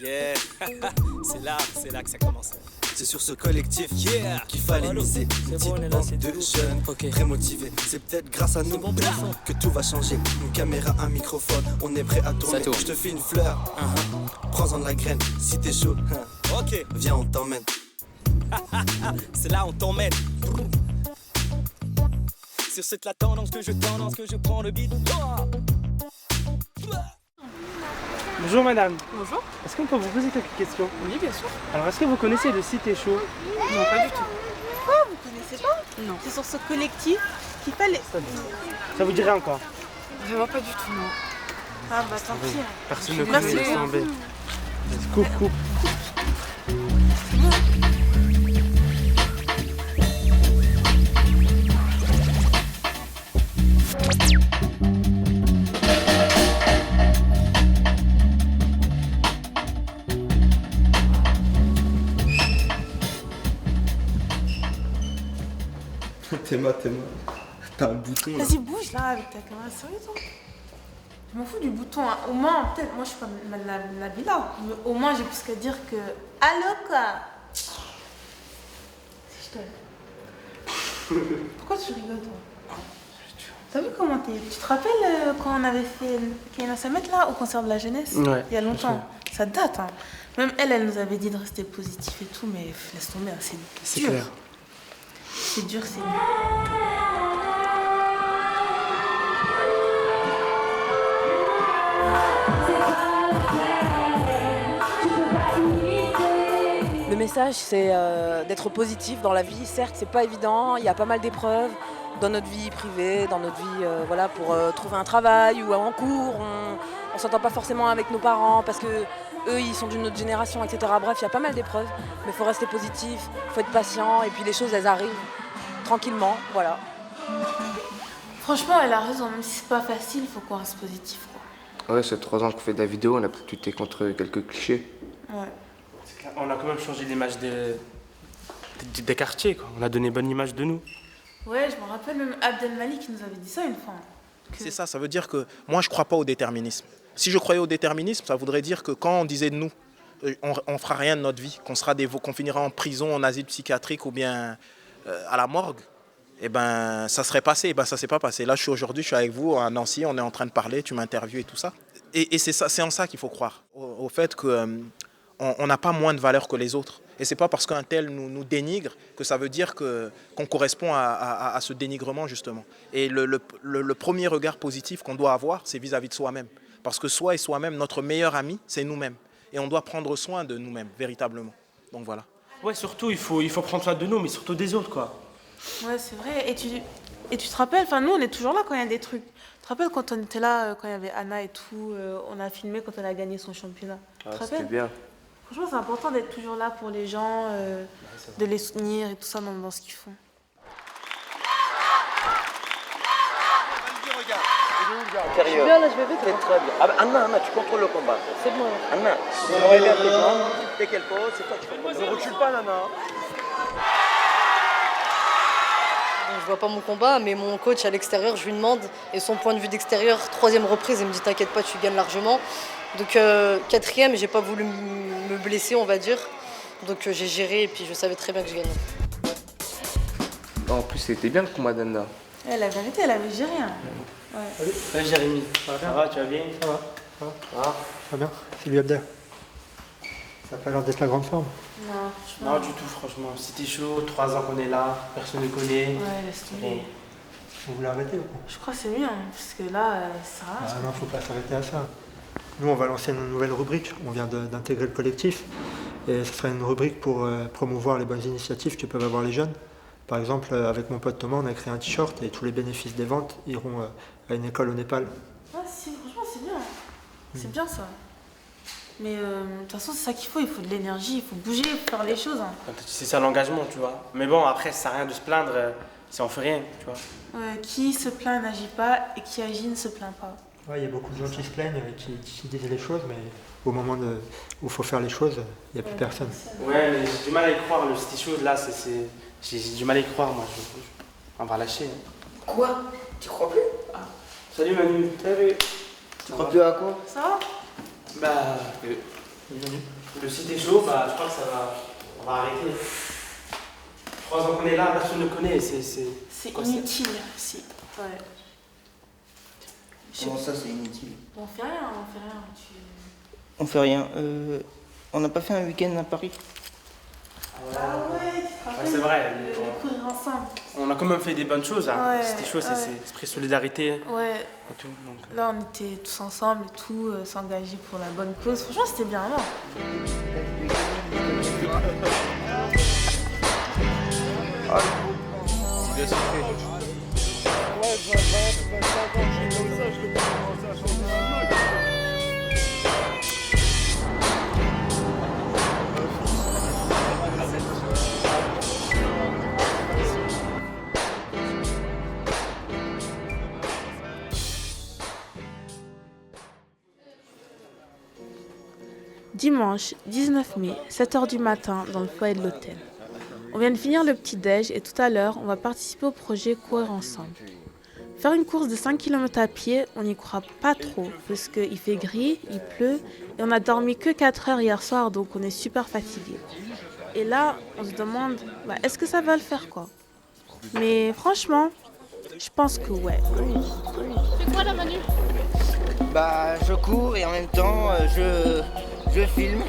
Yeah, c'est là que ça commence. C'est sur ce collectif qu'il fallait miser. C'est bon, on est là, c'est de tout. jeunes, Ok. très motivés. C'est peut-être grâce à nous bon, bien sûr. que tout va changer. Une caméra, un microphone, on est prêt à tourner. Ça tourne. Je te fais une fleur, prends-en de la graine. Si t'es chaud, Ok, viens on t'emmène. c'est là on t'emmène. Sur cette la tendance que je prends le beat. Bonjour madame, Bonjour. est-ce qu'on peut vous poser quelques questions? Oui, bien sûr. Alors est-ce que vous connaissez le Cité Chaud? Non, pas du tout. Vous connaissez pas? Non. C'est sur ce collectif qu'il fallait. Ça vous dirait encore? Vraiment pas du tout, non. Ah bah tant pis. Personne ne Merci. connaît sans B. Coucou. Théma, t'as un bouton là. Vas-y, bouge là avec ta caméra. Sérieux toi? Je m'en fous du bouton. Hein. Au moins, peut-être, moi je suis pas la villa. Mais au moins, j'ai plus qu'à dire que. Allô quoi? Si je te. Pourquoi tu rigoles toi? T'as vu comment t'es? Tu te rappelles quand on avait fait Kaina Samet là au concert de la jeunesse? Ouais, Il y a longtemps. Ça date hein. Même elle nous avait dit de rester positif et tout, mais laisse tomber, hein, c'est dur. clair. C'est dur, c'est dur. Le message, c'est d'être positif dans la vie. Certes, c'est pas évident, il y a pas mal d'épreuves dans notre vie privée, dans notre vie voilà, pour trouver un travail ou en cours. On s'entend pas forcément avec nos parents parce que eux, ils sont d'une autre génération, etc. Bref, il y a pas mal d'épreuves, mais il faut rester positif, il faut être patient et puis les choses, elles arrivent tranquillement, voilà. Franchement, elle a raison, même si c'est pas facile, il faut qu'on reste positif. Quoi. Ouais, c'est 3 ans qu'on fait de la vidéo, on a pu lutter contre quelques clichés. Ouais. C'est clair. On a quand même changé l'image des quartiers, quoi. On a donné bonne image de nous. Ouais, je me rappelle même Abdel Malik qui nous avait dit ça une fois. C'est ça, ça veut dire que moi je crois pas au déterminisme. Si je croyais au déterminisme, ça voudrait dire que quand on disait de nous, on fera rien de notre vie, qu'on finira en prison, en asile psychiatrique ou bien à la morgue, et ben ça serait passé, et ben ça s'est pas passé. Là aujourd'hui, je suis avec vous à Nancy, on est en train de parler, tu m'interviews et tout ça. Et c'est en ça qu'il faut croire, au fait que on n'a pas moins de valeur que les autres. Et c'est pas parce qu'un tel nous dénigre que ça veut dire qu'on correspond à ce dénigrement justement. Et le premier regard positif qu'on doit avoir, c'est vis-à-vis de soi-même. Parce que soi et soi-même, notre meilleur ami, c'est nous-mêmes. Et on doit prendre soin de nous-mêmes, véritablement. Donc voilà. Ouais, surtout, il faut prendre soin de nous, mais surtout des autres, quoi. Ouais, c'est vrai. Et tu te rappelles, enfin nous on est toujours là quand il y a des trucs. Tu te rappelles quand on était là, quand il y avait Anna et tout, on a filmé quand elle a gagné son championnat. Tu te C'était rappelles? bien. Franchement, c'est important d'être toujours là pour les gens, de les soutenir et tout ça dans ce qu'ils font. Intérieur. Bien, là, je vais vite. C'est très bien. Ah bah, Anna, tu contrôles le combat. C'est bon. Anna, on aurait bien tes jambes. Dès qu'elle pose, c'est toi qui contrôles. Ne recule pas, Nana. Bon, je vois pas mon combat, mais mon coach à l'extérieur, je lui demande, et son point de vue d'extérieur, 3e reprise, il me dit t'inquiète pas, tu gagnes largement. Donc 4e, j'ai pas voulu me blesser, on va dire. Donc j'ai géré et puis je savais très bien que je gagnais. En plus, c'était bien le combat d'Anna. La vérité, elle avait géré. Hein. Ouais. Salut Jérémy. Ça va, tu vas bien? Ça va. Ça va bien. C'est lui Abdel. Ça a pas l'air d'être la grande forme. Non, franchement. Non, du tout, franchement. C'était chaud, 3 ans qu'on est là, personne ne connaît. Ouais, laisse tomber. Vous voulez arrêter ou quoi? Je crois que c'est mieux, hein, parce que là, ça va. Ah non, faut pas s'arrêter à ça. Nous, on va lancer une nouvelle rubrique. On vient d'intégrer le collectif. Et ce sera une rubrique pour promouvoir les bonnes initiatives que peuvent avoir les jeunes. Par exemple, avec mon pote Thomas, on a créé un t-shirt et tous les bénéfices des ventes iront à une école au Népal. Ouais, si, franchement, c'est bien. C'est bien ça. Mais de toute façon, c'est ça qu'il faut. Il faut de l'énergie, il faut bouger, il faut faire les choses. Hein. C'est ça l'engagement, tu vois. Mais bon, après, ça sert à rien de se plaindre si on fait rien, tu vois. Qui se plaint n'agit pas et qui agit ne se plaint pas. Ouais, il y a beaucoup de gens qui se plaignent, qui disent les choses, mais au moment où il faut faire les choses, il n'y a plus personne. Ouais, mais j'ai du mal à y croire. Le City Chaud, là, j'ai du mal à y croire, moi. On va lâcher. Hein. Quoi? Tu crois plus? Salut Manu. Salut. Tu crois plus à quoi? Ça va? Bah, le site est chaud, bah, je crois que on va arrêter. 3 ans qu'on est là, personne ne connaît, C'est inutile, si. Ouais. Comment ça, c'est inutile? On fait rien. On fait rien. On n'a pas fait un week-end à Paris? Ah ouais, tu te rappelles c'est vrai. courir ensemble. On a quand même fait des bonnes choses, hein. Ouais, C'était chaud, ouais. c'est esprit solidarité. Ouais. Et tout, donc. Là, on était tous ensemble et tout, s'engager pour la bonne cause. Franchement, c'était bien, non? Dimanche 19 mai, 7h du matin, dans le foyer de l'hôtel. On vient de finir le petit-déj et tout à l'heure, on va participer au projet Courir ensemble. Faire une course de 5 km à pied, on n'y croit pas trop, parce qu'il fait gris, il pleut, et on a dormi que 4 heures hier soir, donc on est super fatigué. Et là, on se demande, est-ce que ça va le faire, quoi? Mais franchement, je pense que ouais. C'est quoi la Manu? Bah, je cours et en même temps, je filme.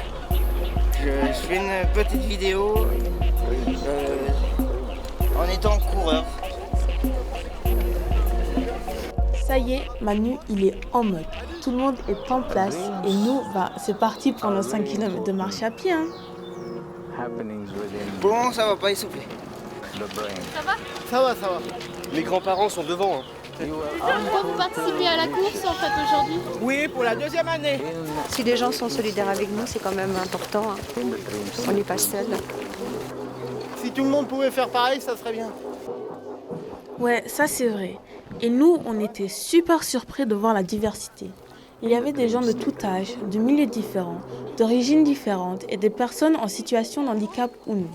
Je fais une petite vidéo en étant coureur. Ça y est, Manu, il est en mode. Tout le monde est en place et nous, c'est parti pour nos 5 km de marche à pied. Hein. Pour le moment, ça va pas essouffler. Ça va? Ça va. Mes grands-parents sont devant. Hein. Pourquoi vous participez à la course en fait aujourd'hui? Oui, pour la 2e année. Si les gens sont solidaires avec nous, c'est quand même important. Hein. On n'est pas seul. Si tout le monde pouvait faire pareil, ça serait bien. Ouais, ça c'est vrai. Et nous, on était super surpris de voir la diversité. Il y avait des gens de tout âge, de milieux différents, d'origines différentes et des personnes en situation de handicap ou non.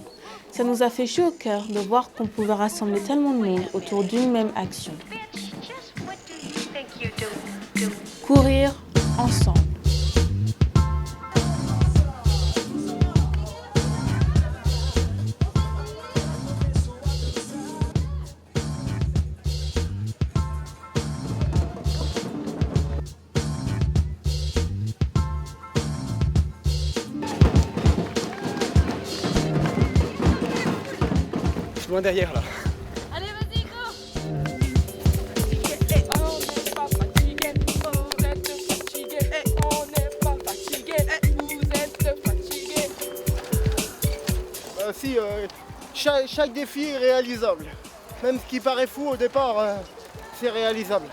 Ça nous a fait chaud au cœur de voir qu'on pouvait rassembler tellement de monde autour d'une même action. Courir ensemble. Je suis loin derrière là. Allez, vas-y, go! Si, chaque défi est réalisable. Même ce qui paraît fou au départ, c'est réalisable.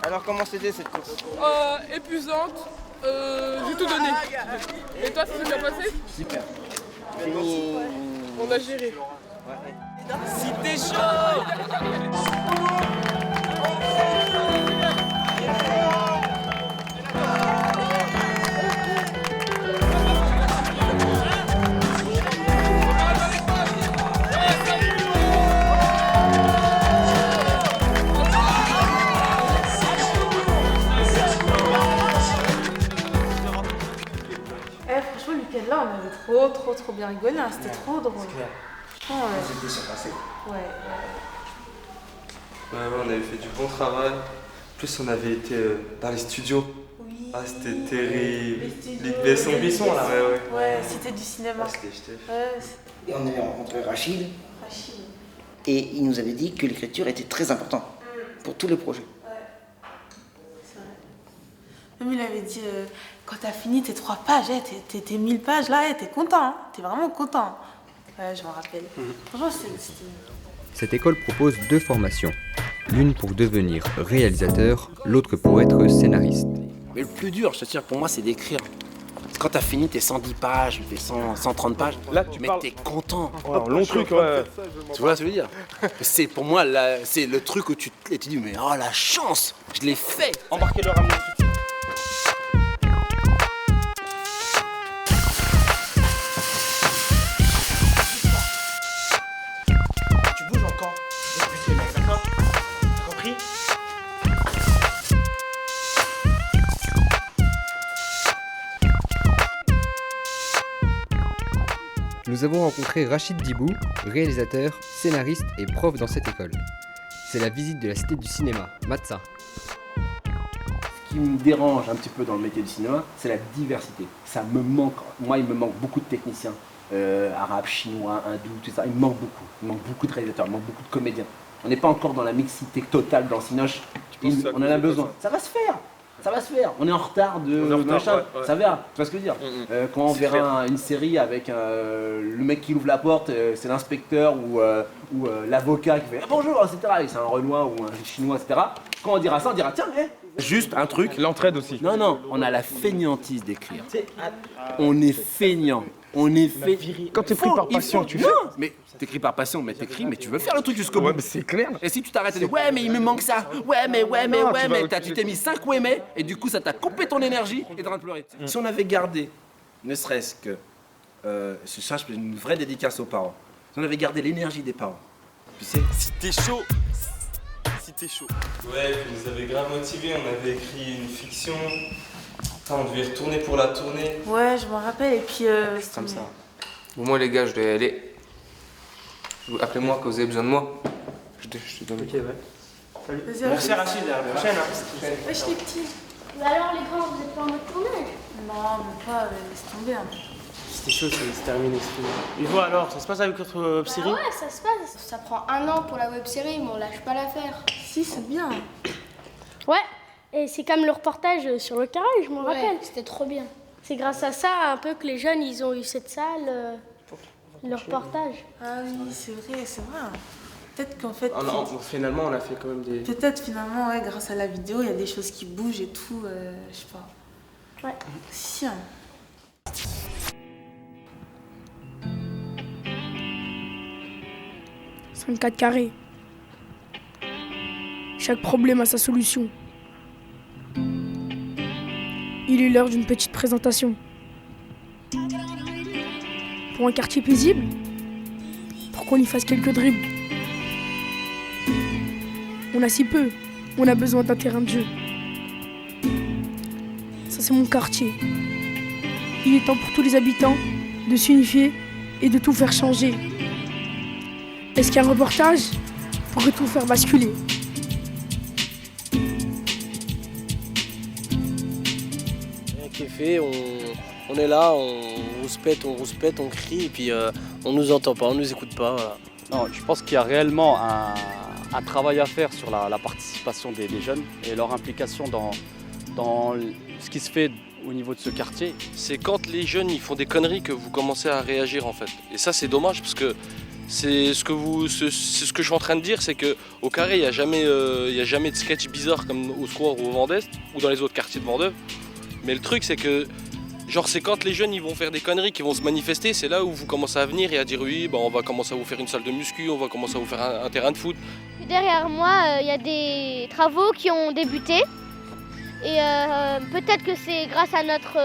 Alors comment c'était cette course? Épuisante. J'ai tout donné. Et toi, ça s'est bien passé? Super. On a géré. Si t'es chaud! Franchement, le week-end là, on avait trop bien rigolé. Hein. C'était trop drôle. C'était surpassé. Ouais. On avait fait du bon travail. En plus, on avait été dans les studios. Oui. Ah, c'était terrible. Les Besson là, ouais. Ouais, c'était du cinéma. Et on avait rencontré Rachid. Et il nous avait dit que l'écriture était très importante pour tous les projets. C'est vrai. Même il avait dit, quand t'as fini tes 3 pages, tes 1000 pages, là, t'es content, hein. T'es vraiment content. Ouais, je m'en rappelle. Franchement, c'était... Cette école propose 2 formations. L'une pour devenir réalisateur, l'autre pour être scénariste. Mais le plus dur, je te tire, pour moi, c'est d'écrire. Quand t'as fini tes 110 pages, tes 130 pages, là, t'es content. Un long truc, ouais. Tu vois ce que je veux dire? C'est pour moi, c'est le truc où tu te dis, mais oh la chance, je l'ai fait. Embarquez-le, ramenez. Tu bouges encore. Depuis les mecs, d'accord? T'as compris? Nous avons rencontré Rachid Dibou, réalisateur, scénariste et prof dans cette école. C'est la visite de la cité du cinéma, Matza. Ce qui me dérange un petit peu dans le métier du cinéma, c'est la diversité. Ça me manque, moi il me manque beaucoup de techniciens, arabes, chinois, hindous, tout ça, il me manque beaucoup. Il me manque beaucoup de réalisateurs, il me manque beaucoup de comédiens. On n'est pas encore dans la mixité totale dans Cinoche, on en a besoin. Ça va se faire. Ça va se faire, on est en retard de machin, ouais. Ça verra, tu vois ce que je veux dire. Quand on verra une série avec le mec qui ouvre la porte, c'est l'inspecteur ou l'avocat qui fait bonjour, etc. Et c'est un Renoir ou un Chinois, etc. Quand on dira ça, on dira tiens, juste un truc. L'entraide aussi. Non, on a la fainéantise d'écrire. On est feignant. On est fait. Quand t'es pris par passion, tu fais. Non, mais t'écris par passion, mais t'écris, mais tu veux faire le truc jusqu'au bout. Ouais, mais c'est clair. Et si tu t'arrêtes et dis ouais, mais il me manque ça. Ouais, mais tu t'es mis 5 ouais, mais, et du coup, ça t'a coupé ton énergie et t'es en train de pleurer. Si on avait gardé, ne serait-ce que. Ça, je fais une vraie dédicace aux parents. Si on avait gardé l'énergie des parents, tu sais. Si t'es chaud. Si t'es chaud. Ouais, vous nous avez grave motivés, on avait écrit une fiction. Enfin, on devait retourner pour la tournée. Ouais, je m'en rappelle, et puis... C'est comme ça. Bon, moi les gars, je dois y aller. Appelez-moi quand vous avez besoin de moi. Je te donne. Ok, ouais. Salut. Merci Rachid, à la prochaine. Wesh les petits. Mais alors les grands, vous êtes pas en mode tournage? Non, mais pas, laisse tomber. Hein. C'était chaud, c'est terminé. Et vous alors, ça se passe avec votre web-série? Ouais, ça se passe. Ça prend 1 an pour la web-série, mais on lâche pas l'affaire. Si, c'est bien. Ouais. Et c'est comme le reportage sur le carré, je m'en rappelle. C'était trop bien. C'est grâce à ça un peu que les jeunes, ils ont eu cette salle, le reportage. Ah oui, c'est vrai. Peut-être qu'en fait... Finalement, on a fait quand même des... Peut-être finalement, ouais, grâce à la vidéo, il y a des choses qui bougent et tout, je sais pas. Ouais. Si, hein. « 54 carrés. Chaque problème a sa solution. Il est l'heure d'une petite présentation. Pour un quartier paisible, pour qu'on y fasse quelques dribbles. On a si peu, on a besoin d'un terrain de jeu. Ça c'est mon quartier. Il est temps pour tous les habitants de s'unifier et de tout faire changer. Est-ce qu'un reportage pourrait tout faire basculer ? Qui est fait, on est là, on rouspète, on crie et puis on nous entend pas, on nous écoute pas. Voilà. Non, je pense qu'il y a réellement un travail à faire sur la participation des jeunes et leur implication dans ce qui se fait au niveau de ce quartier. C'est quand les jeunes ils font des conneries que vous commencez à réagir en fait. Et ça c'est dommage parce que c'est ce que je suis en train de dire, c'est qu'au carré il n'y a jamais de sketch bizarre comme au Square ou au Vendeste ou dans les autres quartiers de Vendôme. Mais le truc c'est que c'est quand les jeunes ils vont faire des conneries, qui vont se manifester, c'est là où vous commencez à venir et à dire oui, on va commencer à vous faire une salle de muscu, on va commencer à vous faire un terrain de foot. Derrière moi, il y a des travaux qui ont débuté et peut-être que c'est grâce à notre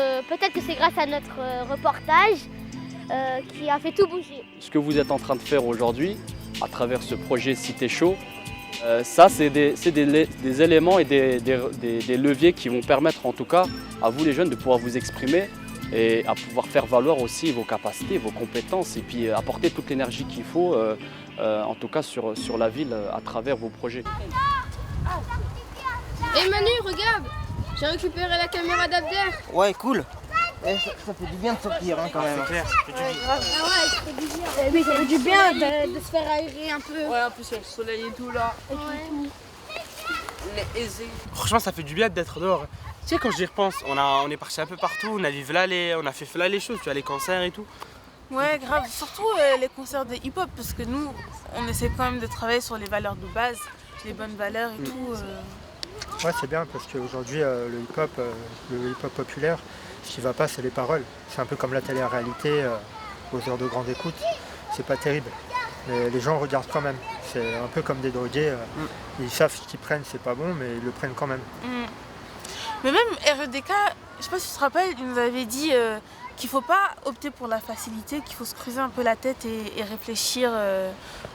reportage qui a fait tout bouger. Ce que vous êtes en train de faire aujourd'hui, à travers ce projet Cité Chaud, ça c'est des éléments et des leviers qui vont permettre en tout cas à vous les jeunes de pouvoir vous exprimer et à pouvoir faire valoir aussi vos capacités, vos compétences et puis apporter toute l'énergie qu'il faut en tout cas sur la ville à travers vos projets. Et Manu, regarde, j'ai récupéré la caméra d'Abder. Ouais, cool. Ça fait du bien de sortir quand même. C'est clair, ça fait du bien. Ah ouais, ça fait du bien. Oui, ça fait du bien de se faire aérer un peu. Ouais, un peu sur le soleil et tout là. Ouais. Les aisés. Franchement, ça fait du bien d'être dehors. Tu sais, quand j'y repense, on est parti un peu partout, on a fait les choses, tu vois, les concerts et tout. Ouais, grave. Surtout les concerts de hip-hop, parce que nous, on essaie quand même de travailler sur les valeurs de base, les bonnes valeurs et tout. Ouais, c'est bien parce qu'aujourd'hui, le hip-hop populaire, ce qui va pas, c'est les paroles. C'est un peu comme la télé-réalité aux heures de grande écoute. C'est pas terrible. Mais les gens regardent quand même. C'est un peu comme des drogués. Ils savent ce qu'ils prennent, c'est pas bon, mais ils le prennent quand même. Mais même REDK, je sais pas si tu te rappelles, il nous avait dit qu'il faut pas opter pour la facilité, qu'il faut se creuser un peu la tête et réfléchir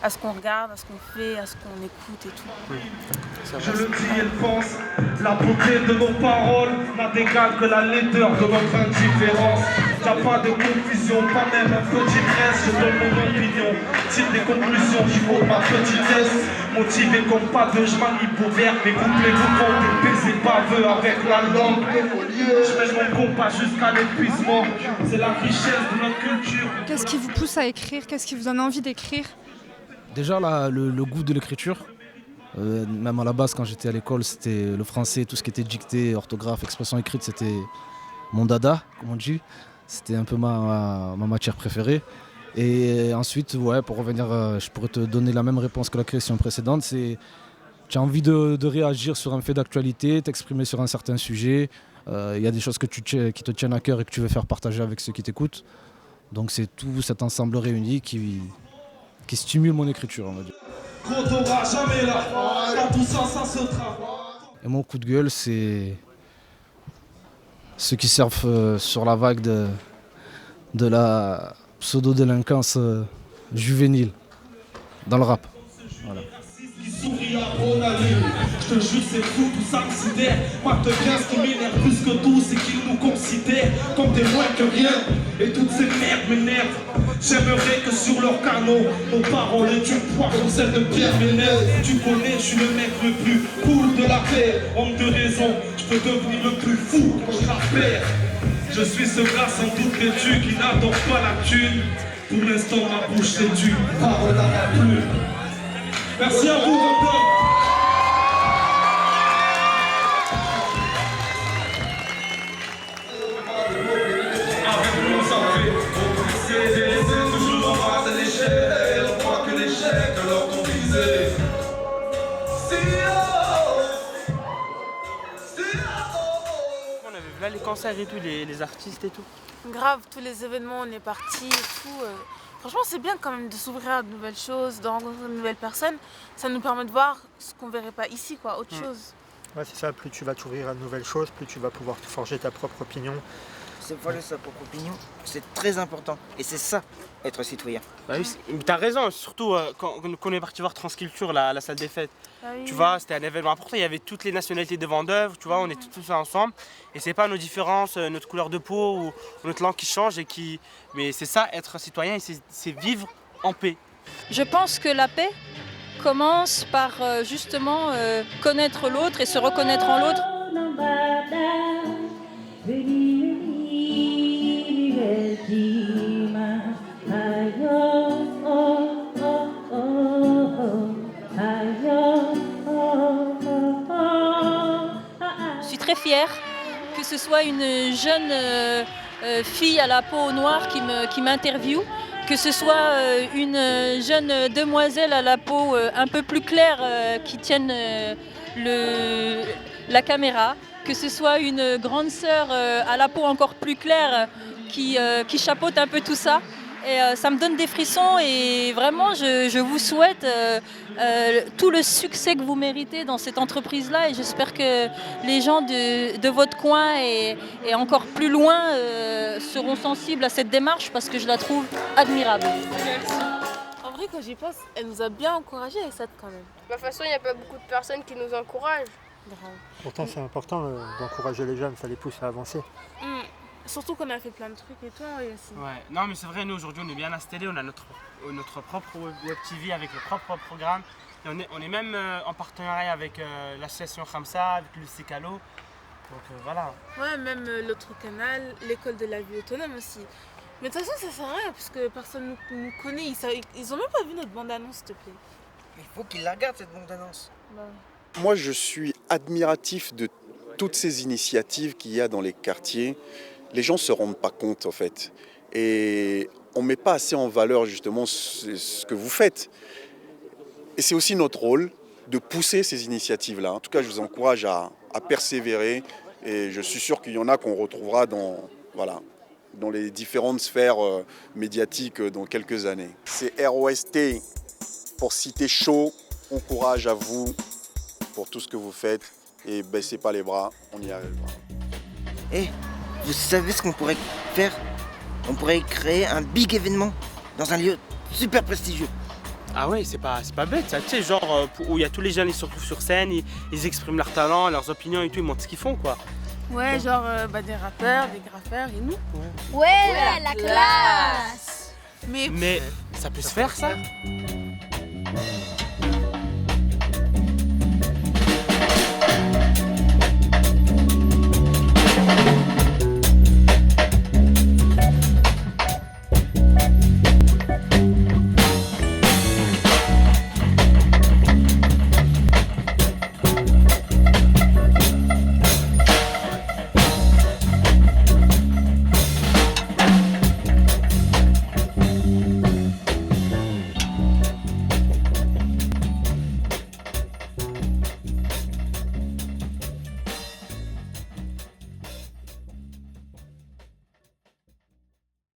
à ce qu'on regarde, à ce qu'on fait, à ce qu'on écoute et tout. Je le dis et le pense, la beauté de nos paroles n'a d'égal que la laideur de notre indifférence. Y'a pas de confusion, pas même un petit reste. Je donne mon opinion, tire des conclusions qui vaut ma petitesse. Motivé comme pas de je manip pour verbe. Mais couplez-vous pour des baisers baveux avec la langue. Je mets mon compas jusqu'à l'épuisement. C'est la richesse de notre culture. Qu'est-ce qui vous pousse à écrire? Qu'est-ce qui vous donne envie d'écrire? Déjà le goût de l'écriture. Même à la base quand j'étais à l'école, c'était le français, tout ce qui était dictée, orthographe, expression écrite, c'était mon dada, comme on dit. C'était un peu ma matière préférée. Et ensuite, ouais, pour revenir, je pourrais te donner la même réponse que la question précédente, c'est tu as envie de réagir sur un fait d'actualité, t'exprimer sur un certain sujet. Il y a des choses qui te tiennent à cœur et que tu veux faire partager avec ceux qui t'écoutent. Donc c'est tout cet ensemble réuni qui stimule mon écriture, on va dire. Et mon coup de gueule, c'est ceux qui surfent sur la vague de la pseudo-délinquance juvénile dans le rap. Voilà. Je te jure c'est fou, tout ça me sidère. Moi de 15 qui m'énerve plus que tout, c'est qu'ils nous considèrent comme des moins que rien. Et toutes ces merdes m'énervent. J'aimerais que sur leur canot, nos paroles aient du poids comme celle de Pierre Ménel. Tu connais, je suis le mec le plus cool de la terre. Homme de raison, je peux devenir le plus fou quand je la perds. Je suis ce gars sans doute vêtu qui n'adore pas la thune. Pour l'instant ma bouche c'est du parole à la plume. Merci à vous, Robin. Avec nous, ça fait progresser. C'est toujours en bas de l'échelle. On croit que l'échec de leur convisé. On avait vu là les concerts et tout, les artistes et tout. Grave, tous les événements, on est partis et tout. Franchement, c'est bien quand même de s'ouvrir à de nouvelles choses, de rencontrer de nouvelles personnes. Ça nous permet de voir ce qu'on ne verrait pas ici, quoi, autre chose. Ouais, c'est ça, plus tu vas t'ouvrir à de nouvelles choses, plus tu vas pouvoir te forger ta propre opinion. Se forger sa propre opinion, c'est très important. Et c'est ça, être citoyen. Bah oui, t'as raison, surtout quand on est parti voir Transculture, la salle des fêtes. Ah oui. Tu vois, c'était un événement important, il y avait toutes les nationalités de vendeurs, tu vois, on était tous ensemble. Et c'est pas nos différences, notre couleur de peau ou notre langue qui change. Mais c'est ça, être citoyen, c'est vivre en paix. Je pense que la paix commence par justement connaître l'autre et se reconnaître en l'autre. Je suis très fière que ce soit une jeune fille à la peau noire qui m'interviewe, que ce soit une jeune demoiselle à la peau un peu plus claire qui tienne la caméra, que ce soit une grande sœur à la peau encore plus claire qui chapeaute un peu tout ça. Et ça me donne des frissons et vraiment je vous souhaite tout le succès que vous méritez dans cette entreprise-là et j'espère que les gens de votre coin et encore plus loin seront sensibles à cette démarche parce que je la trouve admirable. Merci. En vrai, quand j'y pense, elle nous a bien encouragés avec ça quand même. De toute façon, il n'y a pas beaucoup de personnes qui nous encouragent. Pourtant, c'est important d'encourager les jeunes, ça les pousse à avancer. Surtout qu'on a fait plein de trucs et tout aussi. Ouais, non mais c'est vrai, nous aujourd'hui on est bien installés, on a notre propre web TV avec le propre programme. Et on est même en partenariat avec l'association Khamsa, avec le Cicalo. Donc voilà. Ouais, même l'autre canal, l'école de la vie autonome aussi. Mais de toute façon ça sert à rien parce que personne nous connaît, ils ont même pas vu notre bande-annonce s'il te plaît. Il faut qu'ils la regardent cette bande-annonce. Moi je suis admiratif de toutes ces initiatives qu'il y a dans les quartiers. Les gens ne se rendent pas compte en fait. Et on ne met pas assez en valeur justement ce que vous faites. Et c'est aussi notre rôle de pousser ces initiatives-là. En tout cas, je vous encourage à persévérer. Et je suis sûr qu'il y en a qu'on retrouvera dans les différentes sphères médiatiques dans quelques années. C'est ROST pour Cité Chaud. Bon courage à vous pour tout ce que vous faites. Et baissez pas les bras, on y arrivera. Vous savez ce qu'on pourrait faire? On pourrait créer un big événement dans un lieu super prestigieux. Ah ouais, c'est pas bête ça, tu sais, genre où il y a tous les jeunes, ils se retrouvent sur scène, ils expriment leurs talents, leurs opinions et tout, ils montrent ce qu'ils font quoi. Ouais, genre des rappeurs, des graffeurs et nous. Ouais, la classe. Mais ça peut se faire ça?